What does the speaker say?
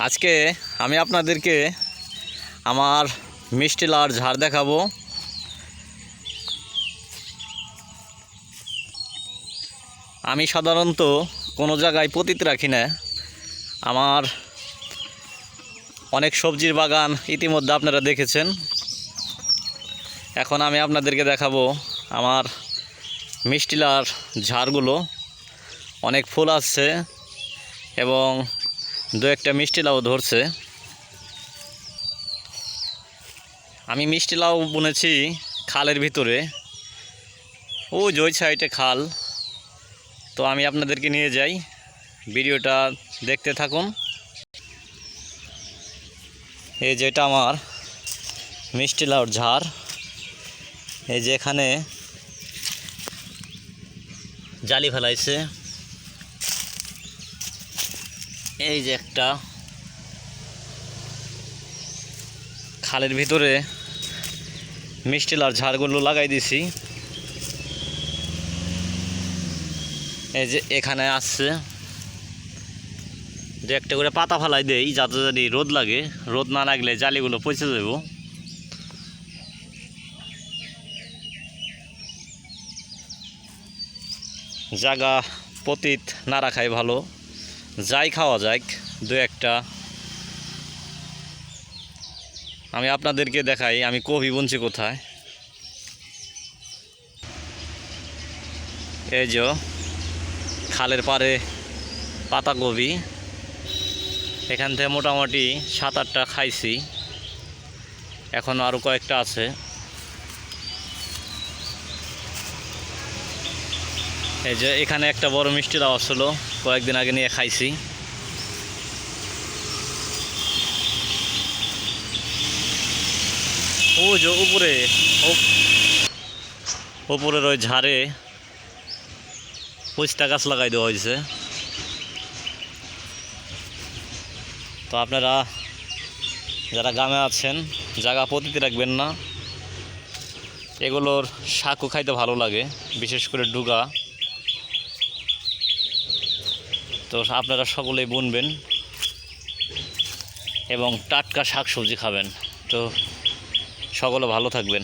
আজকে আমি আপনাদেরকে আমার মিষ্টি লাউর ঝাড় দেখাবো। আমি সাধারণত কোনো জায়গায় পতিত রাখি না। আমার অনেক সবজির বাগান ইতিমধ্যে আপনারা দেখেছেন। এখন আমি আপনাদেরকে দেখাবো আমার মিষ্টি লাউর ঝাড়গুলো। অনেক ফুল আসছে এবং দু একটা মিষ্টি লাউ ধরছে। আমি মিষ্টি লাউ বুনেছি খালের ভিতরে, ওই সাইডে খাল। তো আমি আপনাদেরকে নিয়ে যাই, ভিডিওটা দেখতে থাকুন। এই যেটা আমার মিষ্টি লাউর ঝাড়। এই যে এখানে জালি ফেলাইছে, এই যে একটা খালের ভিতরে মিষ্টি লাউর ঝাড়গুলো লাগাই দিছি। এই যে এখানে আসছে, যে একটা করে পাতা ফেলাই দেই যাতে যদি রোদ লাগে, রোদ না লাগলে জালিগুলো পচে যাব। জায়গা পতিত না রাখাই ভালো, যাই খাওয়া যাক দু একটা। আমি আপনাদেরকে দেখাই আমি কপি বুনছি কোথায়। এই যে খালের পাড়ে পাতাকপি, এখান থেকে মোটামুটি 7-8টা খাইছি, এখনও আরও কয়েকটা আছে। এই যে এখানে একটা বড় মিষ্টি লাউ ছিল, কয়েকদিন আগে নিয়ে খাইছি। ও যে উপরের ওই ঝাড়ে 25টা গাছ লাগাই দেওয়া হয়েছে। তো আপনারা যারা গ্রামে আছেন জায়গা পতিতে রাখবেন না। এগুলোর শাকও খাইতে ভালো লাগে, বিশেষ করে ডুগা। তো আপনারা সকলেই বুনবেন এবং টাটকা শাক সবজি খাবেন। তো সকলে ভালো থাকবেন।